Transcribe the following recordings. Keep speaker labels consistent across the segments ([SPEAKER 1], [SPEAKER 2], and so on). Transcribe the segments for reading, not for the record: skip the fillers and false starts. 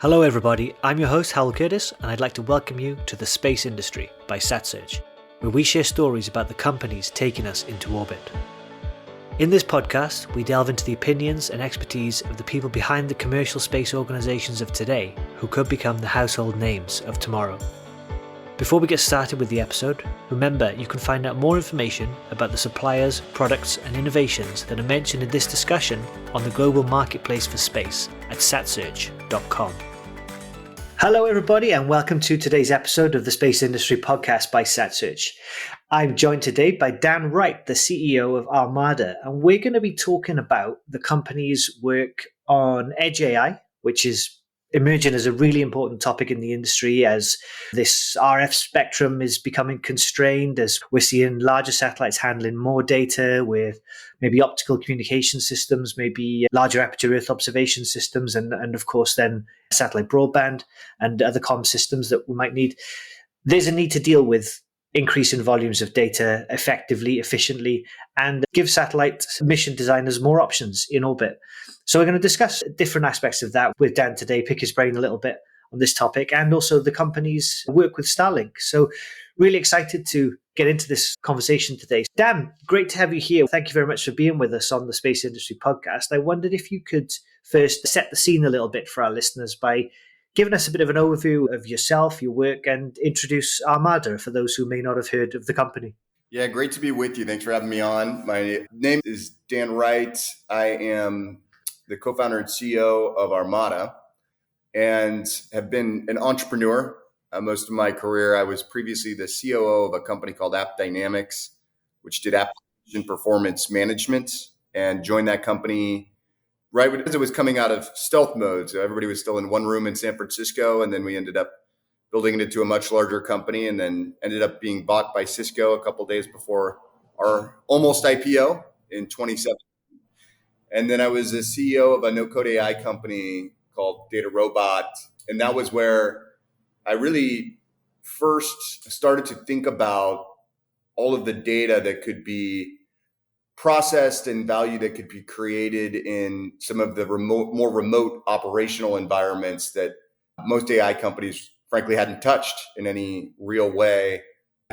[SPEAKER 1] Hello everybody, I'm your host Hywel Curtis and I'd like to welcome you to The Space Industry by SatSearch, where we share stories about the companies taking us into orbit. In this podcast, we delve into the opinions and expertise of the people behind the commercial space organizations of today who could become the household names of tomorrow. Before we get started with the episode, remember you can find out more information about the suppliers, products and innovations that are mentioned in this discussion on the global marketplace for space at satsearch.com. Hello everybody and welcome to today's episode of the Space Industry Podcast by SatSearch. I'm joined today by Dan Wright, the CEO of Armada, and we're going to be talking about the company's work on Edge AI, which is emerging as a really important topic in the industry as this RF spectrum is becoming constrained, as we're seeing larger satellites handling more data with maybe optical communication systems, maybe larger aperture Earth observation systems, and of course then satellite broadband and other comm systems that we might need. There's a need to deal with increasing volumes of data effectively, efficiently, and give satellite mission designers more options in orbit. So we're going to discuss different aspects of that with Dan today, pick his brain a little bit on this topic, and also the company's work with Starlink. So really excited to get into this conversation today. Dan, great to have you here. Thank you very much for being with us on the Space Industry Podcast. I wondered if you could first set the scene a little bit for our listeners by giving us a bit of an overview of yourself, your work, and introduce Armada for those who may not have heard of the company.
[SPEAKER 2] Yeah, great to be with you. Thanks for having me on. My name is Dan Wright. I am the co-founder and CEO of Armada and have been an entrepreneur most of my career. I was previously the COO of a company called App Dynamics, which did application performance management, and joined that company right as it was coming out of stealth mode. So everybody was still in one room in San Francisco, and then we ended up building it into a much larger company, and then ended up being bought by Cisco a couple of days before our almost IPO in 2017. And then I was a CEO of a no-code AI company called Data Robot, and that was where I really first started to think about all of the data that could be processed and value that could be created in some of the more remote operational environments that most AI companies frankly hadn't touched in any real way,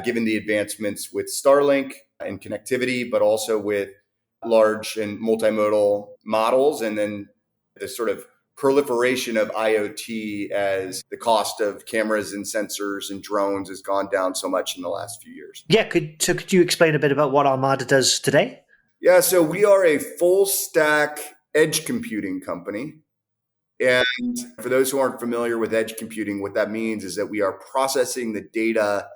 [SPEAKER 2] given the advancements with Starlink and connectivity, but also with large and multimodal models, and then the sort of proliferation of IoT as the cost of cameras and sensors and drones has gone down so much in the last few years.
[SPEAKER 1] Yeah, could you explain a bit about what Armada does today?
[SPEAKER 2] Yeah, so we are a full stack edge computing company. And for those who aren't familiar with edge computing, what that means is that we are processing the data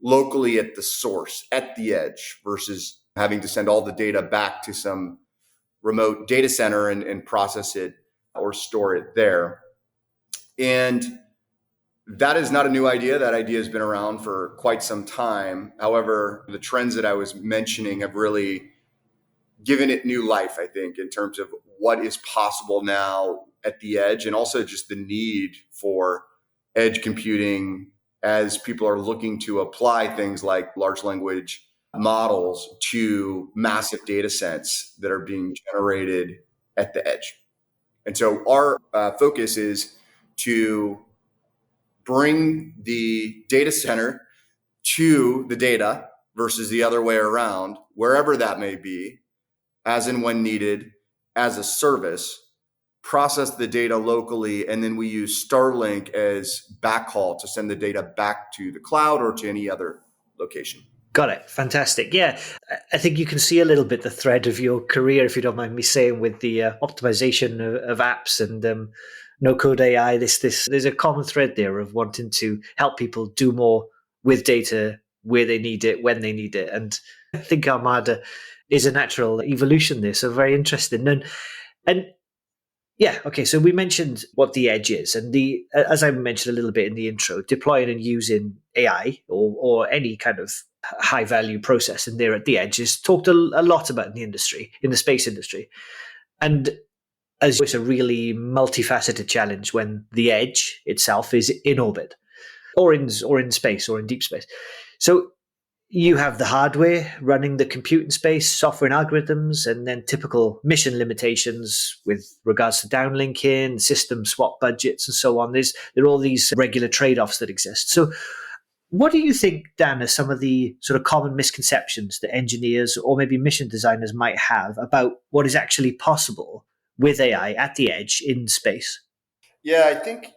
[SPEAKER 2] locally at the source, at the edge, versus having to send all the data back to some remote data center and process it or store it there. And that is not a new idea. That idea has been around for quite some time. However, the trends that I was mentioning have really given it new life, I think, in terms of what is possible now at the edge, and also just the need for edge computing as people are looking to apply things like large language models to massive data sets that are being generated at the edge. And so our focus is to bring the data center to the data versus the other way around, wherever that may be, as and when needed, as a service, process the data locally, and then we use Starlink as backhaul to send the data back to the cloud or to any other location.
[SPEAKER 1] Got it. Fantastic. Yeah, I think you can see a little bit the thread of your career, if you don't mind me saying, with the optimization of apps and no-code AI. There's a common thread there of wanting to help people do more with data where they need it, when they need it. And I think Armada is a natural evolution there. So very interesting. And yeah, okay. So we mentioned what the edge is, and as I mentioned a little bit in the intro, deploying and using AI or any kind of high value processing there at the edge is talked a lot about in the industry, in the space industry. And as it's a really multifaceted challenge when the edge itself is in orbit or in space or in deep space. So You have the hardware running the compute in space, software and algorithms, and then typical mission limitations with regards to downlinking, system swap budgets, and so on. There are all these regular trade-offs that exist. So what do you think, Dan, are some of the sort of common misconceptions that engineers or maybe mission designers might have about what is actually possible with AI at the edge in space?
[SPEAKER 2] Yeah, I think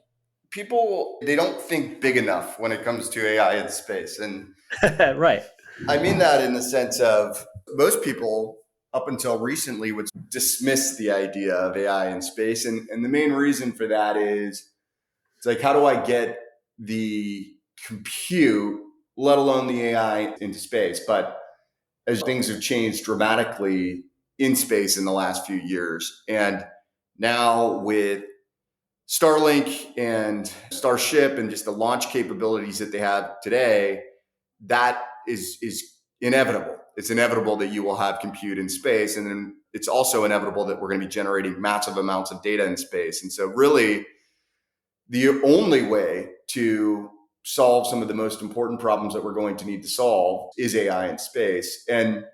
[SPEAKER 2] people, they don't think big enough when it comes to AI in space. And
[SPEAKER 1] Right.
[SPEAKER 2] I mean that in the sense of most people up until recently would dismiss the idea of AI in space. And the main reason for that is it's like, how do I get the compute, let alone the AI, into space? But as things have changed dramatically in space in the last few years, and now with Starlink and Starship and just the launch capabilities that they have today, that is inevitable. It's inevitable that you will have compute in space, and then it's also inevitable that we're going to be generating massive amounts of data in space. And so really the only way to solve some of the most important problems that we're going to need to solve is AI in space. And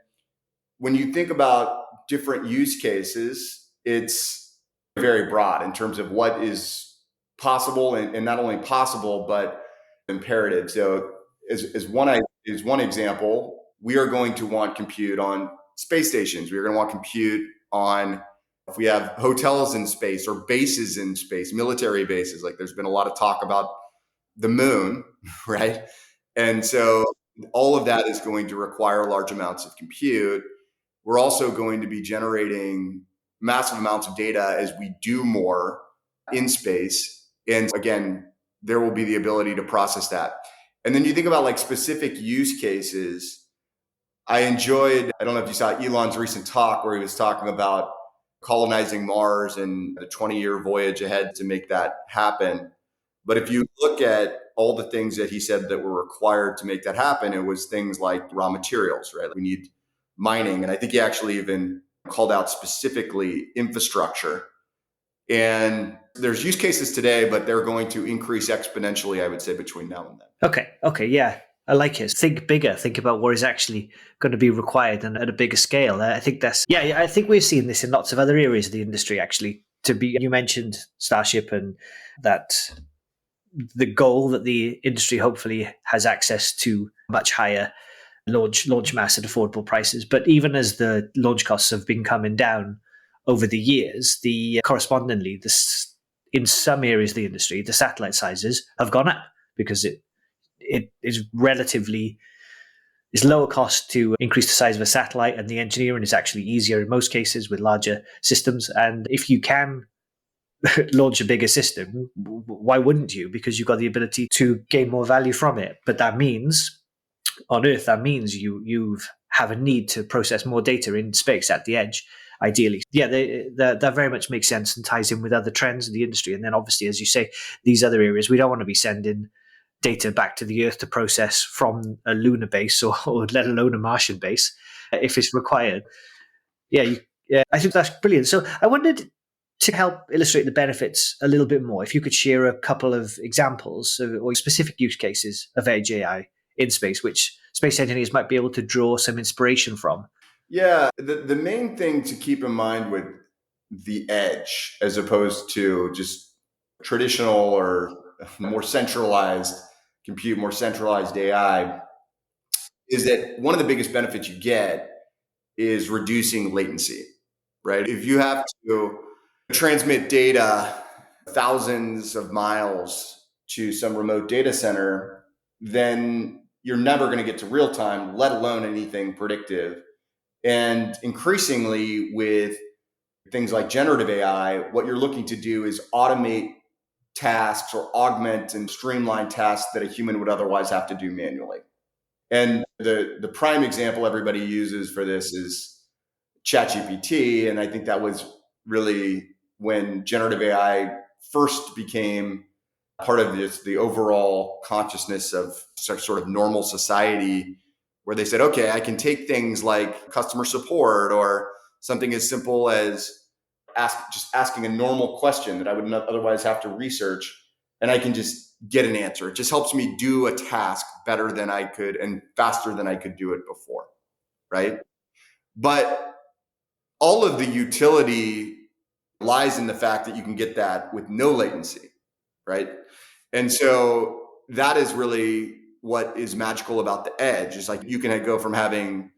[SPEAKER 2] when you think about different use cases, it's very broad in terms of what is possible, and not only possible, but imperative. So as one example, we are going to want compute on space stations. We are going to want compute on, if we have hotels in space or bases in space, military bases. Like there's been a lot of talk about the moon, right? And so all of that is going to require large amounts of compute. We're also going to be generating massive amounts of data as we do more in space. And again, there will be the ability to process that. And then you think about like specific use cases. I don't know if you saw Elon's recent talk where he was talking about colonizing Mars and the 20-year voyage ahead to make that happen. But if you look at all the things that he said that were required to make that happen, it was things like raw materials, right? We need mining. And I think he actually even called out specifically infrastructure. And there's use cases today, but they're going to increase exponentially, I would say, between now and then.
[SPEAKER 1] Okay, yeah. I like it. Think bigger. Think about what is actually going to be required and at a bigger scale. I think I think we've seen this in lots of other areas of the industry, actually. You mentioned Starship and that the goal that the industry hopefully has access to much higher launch mass at affordable prices. But even as the launch costs have been coming down over the years, correspondingly, in some areas of the industry, the satellite sizes have gone up because it is relatively it's lower cost to increase the size of a satellite, and the engineering is actually easier in most cases with larger systems. And if you can launch a bigger system, why wouldn't you? Because you've got the ability to gain more value from it. But that means on Earth, that means you have a need to process more data in space at the edge, ideally. Yeah, that very much makes sense and ties in with other trends in the industry. And then obviously, as you say, these other areas, we don't want to be sending data back to the Earth to process from a lunar base or let alone a Martian base if it's required. Yeah, I think that's brilliant. So I wondered, to help illustrate the benefits a little bit more, if you could share a couple of examples or specific use cases of edge AI in space, which space engineers might be able to draw some inspiration from.
[SPEAKER 2] Yeah, the main thing to keep in mind with the edge, as opposed to just traditional or more centralized compute, more centralized AI, is that one of the biggest benefits you get is reducing latency, right? If you have to transmit data thousands of miles to some remote data center, then you're never going to get to real time, let alone anything predictive. And increasingly with things like generative AI, what you're looking to do is automate tasks or augment and streamline tasks that a human would otherwise have to do manually. And the prime example everybody uses for this is ChatGPT. And I think that was really when generative AI first became part of the overall consciousness of sort of normal society, where they said, okay, I can take things like customer support or something as simple as just asking a normal question that I would not otherwise have to research. and I can just get an answer. It just helps me do a task better than I could and faster than I could do it before, right? But all of the utility lies in the fact that you can get that with no latency, right? And so that is really what is magical about the edge. Is like you can go from having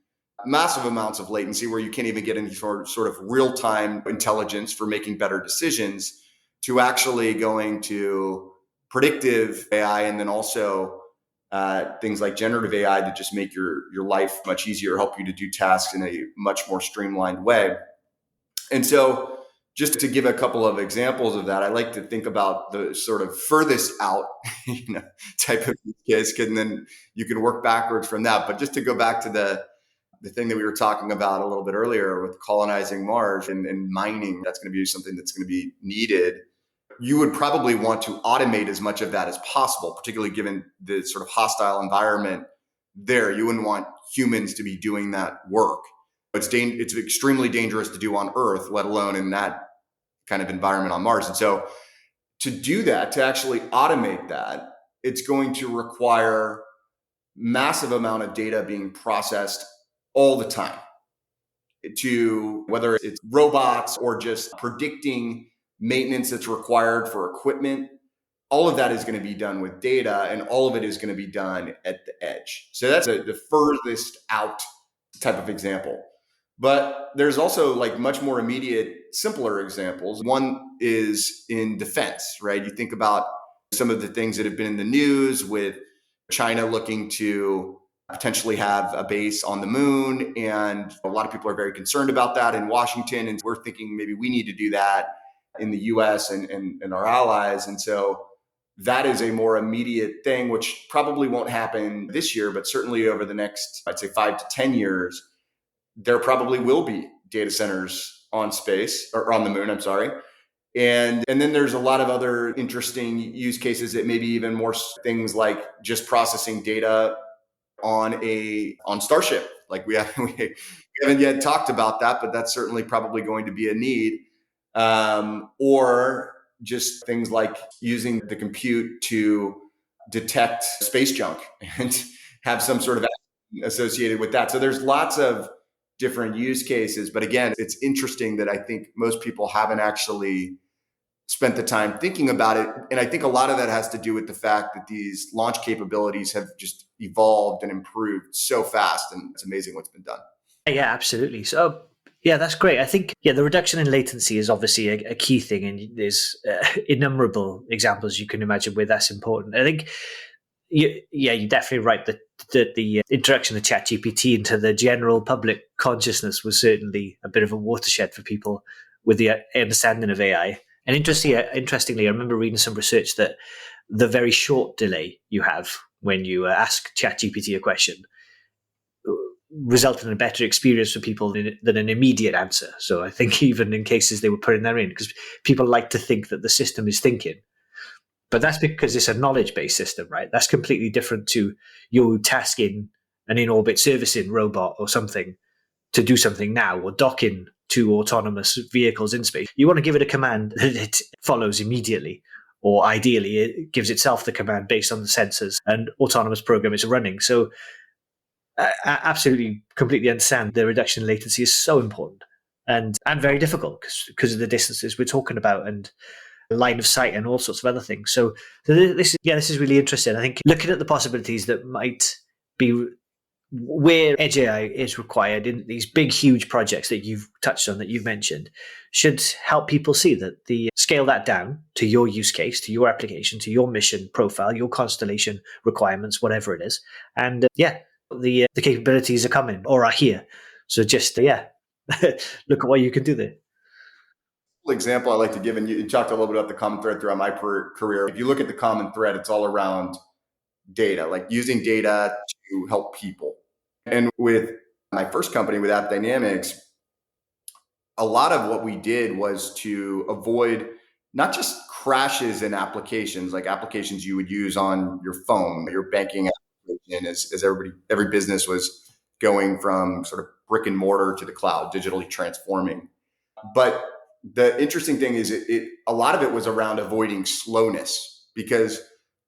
[SPEAKER 2] massive amounts of latency where you can't even get any sort of real-time intelligence for making better decisions to actually going to predictive AI, and then also things like generative AI that just make your life much easier, help you to do tasks in a much more streamlined way. And so just to give a couple of examples of that, I like to think about the sort of furthest out type of case, and then you can work backwards from that. But just to go back to the thing that we were talking about a little bit earlier with colonizing Mars and mining, that's going to be something that's going to be needed. You would probably want to automate as much of that as possible, particularly given the sort of hostile environment there. You wouldn't want humans to be doing that work. It's extremely dangerous to do on Earth, let alone in that kind of environment on Mars. And so to do that, to actually automate that, it's going to require massive amount of data being processed all the time, to whether it's robots or just predicting maintenance that's required for equipment. All of that is going to be done with data, and all of it is going to be done at the edge. So that's the furthest out type of example. But there's also like much more immediate, simpler examples. One is in defense, right? You think about some of the things that have been in the news with China looking to potentially have a base on the moon. And a lot of people are very concerned about that in Washington. And we're thinking maybe we need to do that in the US and our allies. And so that is a more immediate thing, which probably won't happen this year, but certainly over the next, I'd say 5 to 10 years, there probably will be data centers on space or on the moon, I'm sorry. And then there's a lot of other interesting use cases that maybe even more things like just processing data on Starship. Like we haven't yet talked about that, but that's certainly probably going to be a need. Or just things like using the compute to detect space junk and have some sort of associated with that. So there's lots of different use cases. But again, it's interesting that I think most people haven't actually spent the time thinking about it. And I think a lot of that has to do with the fact that these launch capabilities have just evolved and improved so fast. And it's amazing what's been done.
[SPEAKER 1] Yeah, absolutely. So, yeah, that's great. I think, the reduction in latency is obviously a key thing. And there's innumerable examples you can imagine where that's important. I think, you're definitely right that the introduction of ChatGPT into the general public consciousness was certainly a bit of a watershed for people with the understanding of AI. And interestingly, I remember reading some research that the very short delay you have when you ask ChatGPT a question resulted in a better experience for people than an immediate answer. So I think even in cases they were putting that in, because people like to think that the system is thinking. But that's because it's a knowledge-based system, right? That's completely different to you tasking an in-orbit servicing robot or something to do something now, or docking to autonomous vehicles in space. You want to give it a command that it follows immediately, or ideally it gives itself the command based on the sensors and autonomous program it's running. So I absolutely, completely understand the reduction in latency is so important and very difficult because of the distances we're talking about and line of sight and all sorts of other things. So this is really interesting. I think looking at the possibilities that might be where edge AI is required in these big, huge projects that you've touched on, that you've mentioned, should help people see that scale that down to your use case, to your application, to your mission profile, your constellation requirements, whatever it is. And the capabilities are coming or are here. So just, look at what you can do there.
[SPEAKER 2] Example I like to give, and you talked a little bit about the common thread throughout my career. If you look at the common thread, it's all around data, like using data to help people. And with my first company, with AppDynamics, a lot of what we did was to avoid not just crashes in applications, like applications you would use on your phone, your banking application, as every business was going from sort of brick and mortar to the cloud, digitally transforming. But the interesting thing is a lot of it was around avoiding slowness. because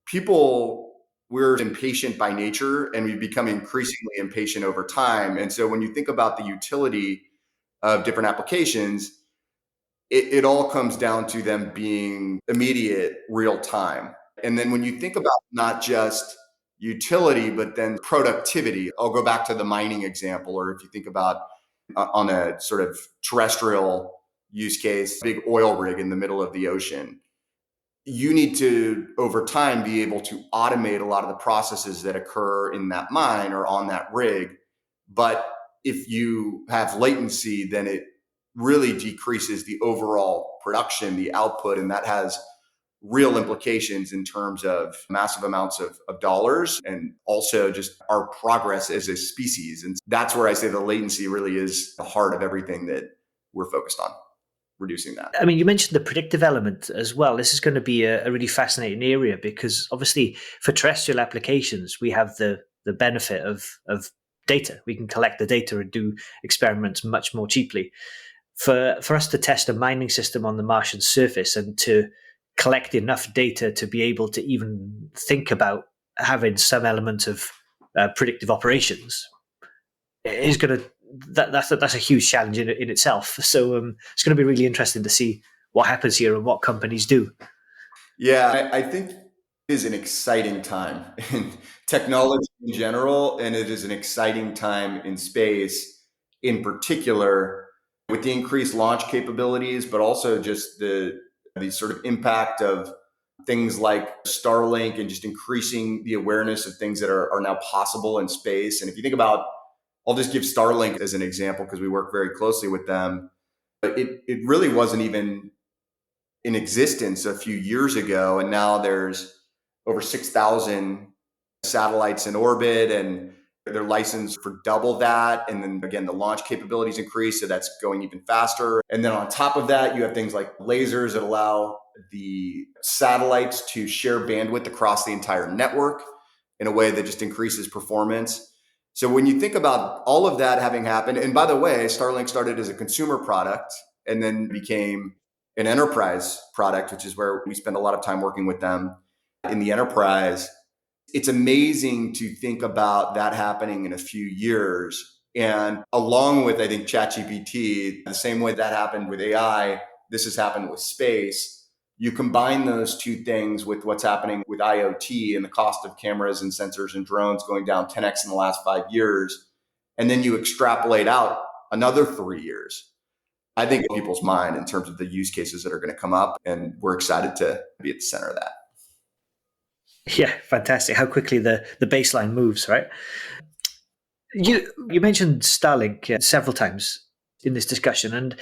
[SPEAKER 2] people, we're impatient by nature and we've become increasingly impatient over time. And so when you think about the utility of different applications, it all comes down to them being immediate, real time. And then when you think about not just utility, but then productivity, I'll go back to the mining example, or if you think about on a sort of terrestrial use case, big oil rig in the middle of the ocean, you need to, over time, be able to automate a lot of the processes that occur in that mine or on that rig. But if you have latency, then it really decreases the overall production, the output, and that has real implications in terms of massive amounts of dollars and also just our progress as a species. And that's where I say the latency really is the heart of everything that we're focused on, reducing that.
[SPEAKER 1] I mean, you mentioned the predictive element as well. This is going to be a really fascinating area because obviously for terrestrial applications, we have the benefit of data. We can collect the data and do experiments much more cheaply. For us to test a mining system on the Martian surface and to collect enough data to be able to even think about having some element of predictive operations is going to that's a huge challenge in itself. So it's going to be really interesting to see what happens here and what companies do.
[SPEAKER 2] Yeah, I think it is an exciting time in technology in general, and it is an exciting time in space in particular with the increased launch capabilities, but also just the sort of impact of things like Starlink and just increasing the awareness of things that are now possible in space. And if you think about, I'll just give Starlink as an example because we work very closely with them. But it really wasn't even in existence a few years ago. And now there's over 6,000 satellites in orbit and they're licensed for double that. And then again, the launch capabilities increase. So that's going even faster. And then on top of that, you have things like lasers that allow the satellites to share bandwidth across the entire network in a way that just increases performance. So when you think about all of that having happened, and by the way, Starlink started as a consumer product and then became an enterprise product, which is where we spend a lot of time working with them in the enterprise. It's amazing to think about that happening in a few years. And along with, I think, ChatGPT, the same way that happened with AI, this has happened with space. You combine those two things with what's happening with IoT and the cost of cameras and sensors and drones going down 10x in the last 5 years. And then you extrapolate out another 3 years. I think people's mind in terms of the use cases that are going to come up. And we're excited to be at the center of that.
[SPEAKER 1] Yeah, fantastic. How quickly the baseline moves, right? You mentioned Starlink several times in this discussion, and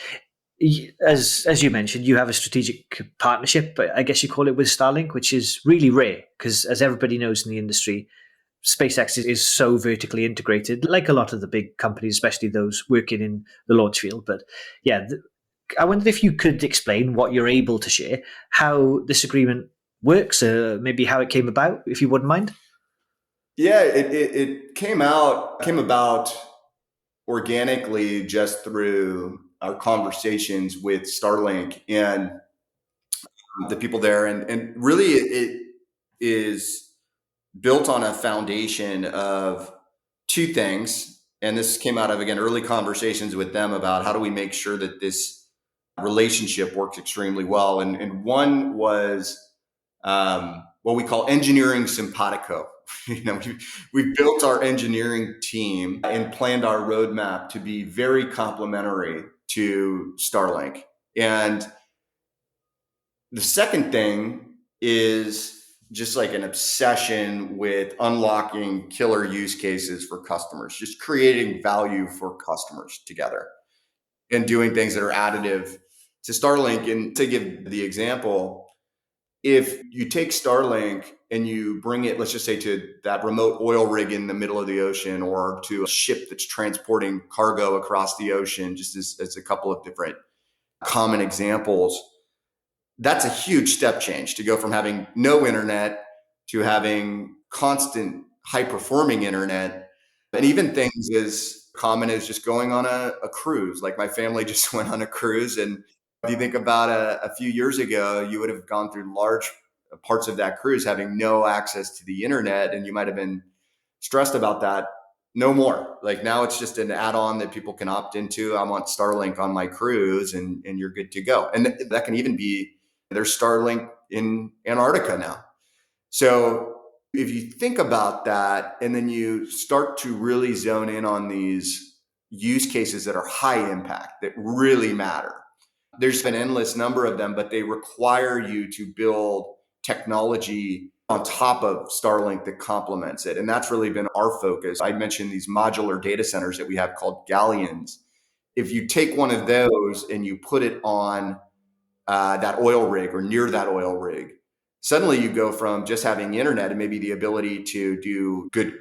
[SPEAKER 1] as you mentioned, you have a strategic partnership, I guess you call it, with Starlink, which is really rare because, as everybody knows in the industry, SpaceX is so vertically integrated, like a lot of the big companies, especially those working in the launch field. But yeah, I wondered if you could explain what you're able to share, how this agreement works, maybe how it came about, if you wouldn't mind.
[SPEAKER 2] Yeah, it came about organically just through our conversations with Starlink and the people there. And really it is built on a foundation of two things. And this came out of, again, early conversations with them about how do we make sure that this relationship works extremely well. And one was what we call engineering simpatico. We've built our engineering team and planned our roadmap to be very complementary to Starlink. And the second thing is just like an obsession with unlocking killer use cases for customers, just creating value for customers together and doing things that are additive to Starlink. And to give the example, if you take Starlink and you bring it, let's just say, to that remote oil rig in the middle of the ocean or to a ship that's transporting cargo across the ocean, just as a couple of different common examples, that's a huge step change to go from having no internet to having constant high-performing internet. And even things as common as just going on a cruise. Like my family just went on a cruise, and if you think about a few years ago, you would have gone through large parts of that cruise having no access to the internet, and you might have been stressed about that. No more. Like now it's just an add-on that people can opt into. I want Starlink on my cruise and you're good to go. And that can even be, there's Starlink in Antarctica now. So if you think about that and then you start to really zone in on these use cases that are high impact, that really matter, there's an endless number of them, but they require you to build technology on top of Starlink that complements it. And that's really been our focus. I mentioned these modular data centers that we have called galleons. If you take one of those and you put it on that oil rig or near that oil rig, suddenly you go from just having internet and maybe the ability to do good,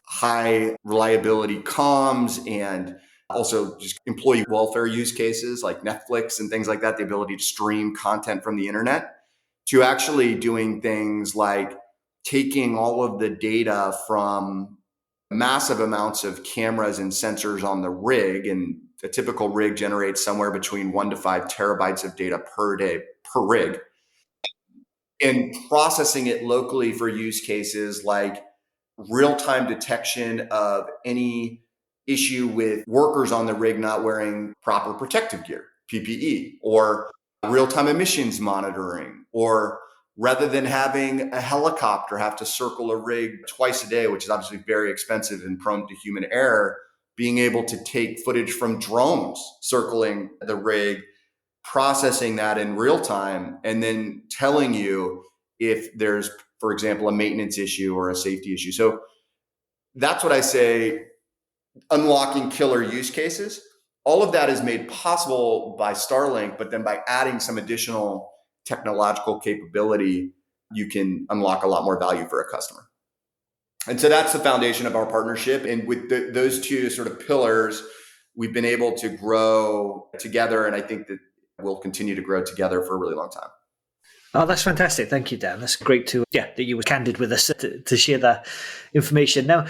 [SPEAKER 2] high reliability comms and also just employee welfare use cases like Netflix and things like that, the ability to stream content from the internet, to actually doing things like taking all of the data from massive amounts of cameras and sensors on the rig. And a typical rig generates somewhere between 1 to 5 terabytes of data per day per rig, and processing it locally for use cases like real-time detection of any issue with workers on the rig not wearing proper protective gear, PPE, or real-time emissions monitoring, or rather than having a helicopter have to circle a rig twice a day, which is obviously very expensive and prone to human error, being able to take footage from drones circling the rig, processing that in real time, and then telling you if there's, for example, a maintenance issue or a safety issue. So that's what I say, unlocking killer use cases. All of that is made possible by Starlink, but then by adding some additional technological capability, you can unlock a lot more value for a customer. And so that's the foundation of our partnership. And with those two sort of pillars, we've been able to grow together. And I think that we'll continue to grow together for a really long time.
[SPEAKER 1] Oh, that's fantastic. Thank you, Dan. That's great that you were candid with us to share that information. Now,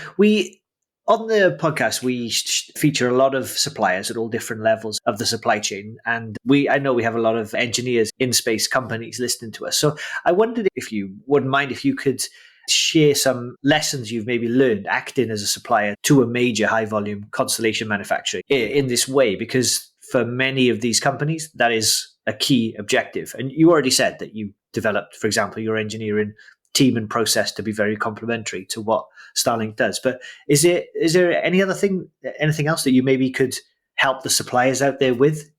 [SPEAKER 1] on the podcast, we feature a lot of suppliers at all different levels of the supply chain. And I know we have a lot of engineers in space companies listening to us. So I wondered if you wouldn't mind if you could share some lessons you've maybe learned acting as a supplier to a major high volume constellation manufacturer in this way, because for many of these companies, that is a key objective. And you already said that you developed, for example, your engineering team and process to be very complementary to what Starlink does. But is there anything else that you maybe could help the suppliers out there with?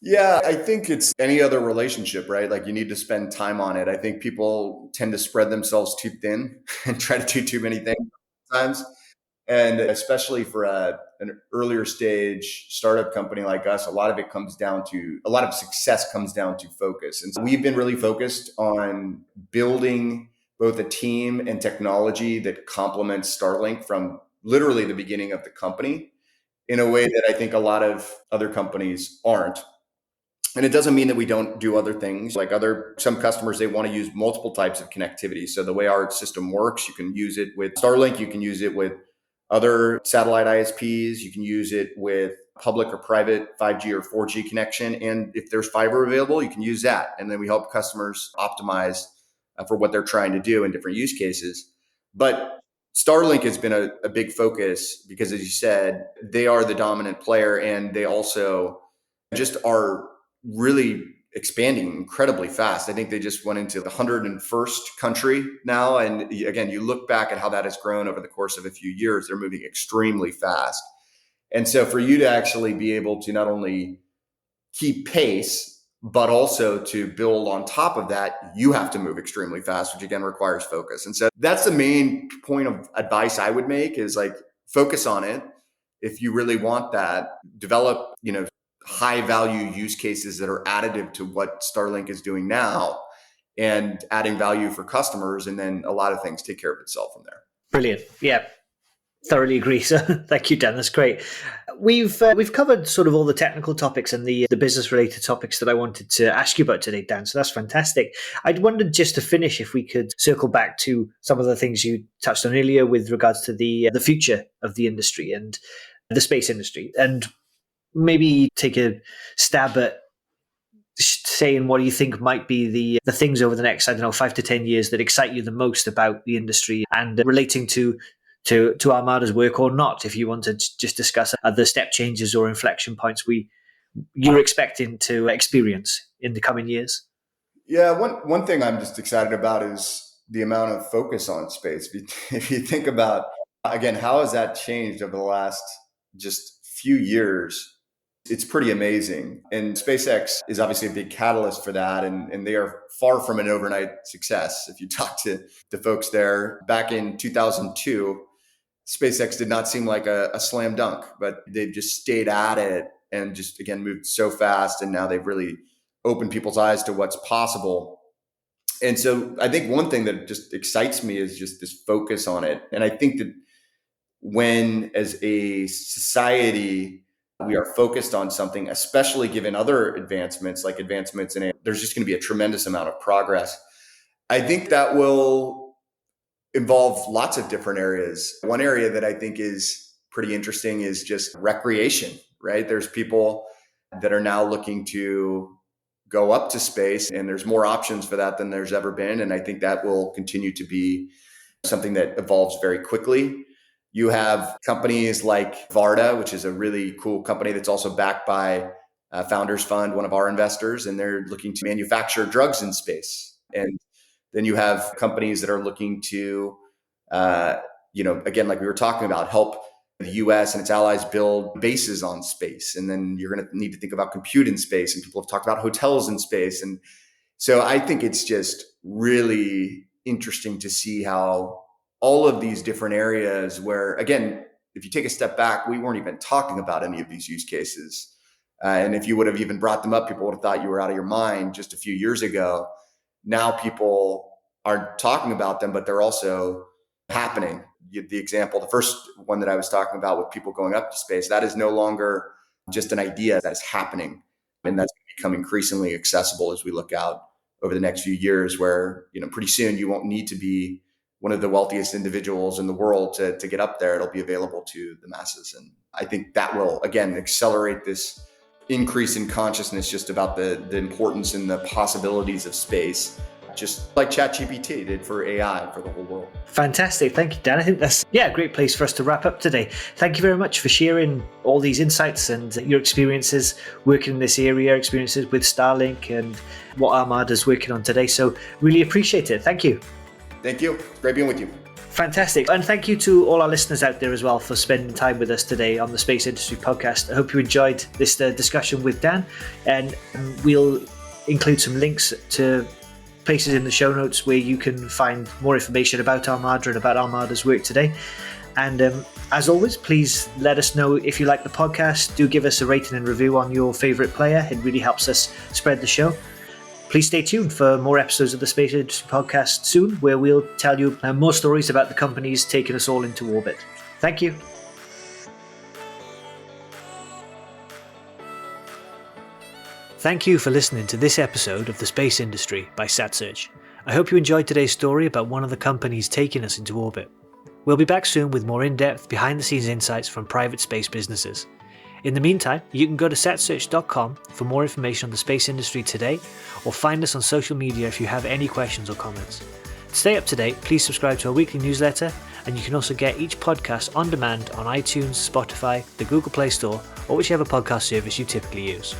[SPEAKER 2] Yeah, I think it's any other relationship, right? Like you need to spend time on it. I think people tend to spread themselves too thin and try to do too many things sometimes. And especially for an earlier stage startup company like us, a lot of success comes down to focus. And so we've been really focused on building both a team and technology that complements Starlink from literally the beginning of the company in a way that I think a lot of other companies aren't. And it doesn't mean that we don't do other things. Like some customers, they want to use multiple types of connectivity. So the way our system works, you can use it with Starlink, you can use it with other satellite ISPs, you can use it with public or private 5G or 4G connection. And if there's fiber available, you can use that. And then we help customers optimize for what they're trying to do in different use cases. But Starlink has been a big focus because, as you said, they are the dominant player and they also just are really expanding incredibly fast. I think they just went into the 101st country now. And again, you look back at how that has grown over the course of a few years, they're moving extremely fast. And so for you to actually be able to not only keep pace, but also to build on top of that, you have to move extremely fast, which again requires focus. And so that's the main point of advice I would make is like focus on it. If you really want that, develop, high value use cases that are additive to what Starlink is doing now and adding value for customers. And then a lot of things take care of itself from there.
[SPEAKER 1] Brilliant. Yeah. Thoroughly agree. So thank you, Dan. That's great. We've covered sort of all the technical topics and the business related topics that I wanted to ask you about today, Dan. So that's fantastic. I'd wondered just to finish if we could circle back to some of the things you touched on earlier with regards to the future of the industry and the space industry, and maybe take a stab at saying what do you think might be the things over the next, 5 to 10 years that excite you the most about the industry and relating to Armada's work or not, if you want to just discuss the step changes or inflection points you're expecting to experience in the coming years.
[SPEAKER 2] Yeah, one thing I'm just excited about is the amount of focus on space. If you think about, again, how has that changed over the last just few years? It's pretty amazing. And SpaceX is obviously a big catalyst for that. And they are far from an overnight success. If you talk to the folks there, back in 2002, SpaceX did not seem like a slam dunk, but they've just stayed at it and just, again, moved so fast. And now they've really opened people's eyes to what's possible. And so I think one thing that just excites me is just this focus on it. And I think that when, as a society, we are focused on something, especially given other advancements, like advancements in it, there's just going to be a tremendous amount of progress. I think that will involve lots of different areas. One area that I think is pretty interesting is just recreation, right? There's people that are now looking to go up to space, and there's more options for that than there's ever been. And I think that will continue to be something that evolves very quickly. You have companies like Varda, which is a really cool company that's also backed by Founders Fund, one of our investors, and they're looking to manufacture drugs in space. And then you have companies that are looking to, again, like we were talking about, help the US and its allies build bases on space. And then you're going to need to think about compute in space, and people have talked about hotels in space. And so I think it's just really interesting to see how all of these different areas where, again, if you take a step back, we weren't even talking about any of these use cases. And if you would have even brought them up, people would have thought you were out of your mind just a few years ago. Now people are talking about them, but they're also happening. The example, the first one that I was talking about with people going up to space, that is no longer just an idea, that is happening. And that's become increasingly accessible as we look out over the next few years, where, pretty soon you won't need to be one of the wealthiest individuals in the world to get up there. It'll be available to the masses. And I think that will, again, accelerate this increase in consciousness just about the importance and the possibilities of space, just like ChatGPT did for AI for the whole world.
[SPEAKER 1] Fantastic. Thank you, Dan. I think that's a great place for us to wrap up today. Thank you very much for sharing all these insights and your experiences working in this area, experiences with Starlink and what Armada's working on today. So really appreciate it. Thank you.
[SPEAKER 2] Thank you. It's great being with you.
[SPEAKER 1] Fantastic. And thank you to all our listeners out there as well for spending time with us today on the Space Industry Podcast. I hope you enjoyed this discussion with Dan, and we'll include some links to places in the show notes where you can find more information about Armada and about Armada's work today. And as always, please let us know if you like the podcast. Do give us a rating and review on your favorite player. It really helps us spread the show. Please stay tuned for more episodes of the Space Industry Podcast soon, where we'll tell you more stories about the companies taking us all into orbit. Thank you. Thank you for listening to this episode of The Space Industry by SatSearch. I hope you enjoyed today's story about one of the companies taking us into orbit. We'll be back soon with more in-depth, behind-the-scenes insights from private space businesses. In the meantime, you can go to satsearch.com for more information on the space industry today, or find us on social media if you have any questions or comments. To stay up to date, please subscribe to our weekly newsletter, and you can also get each podcast on demand on iTunes, Spotify, the Google Play Store, or whichever podcast service you typically use.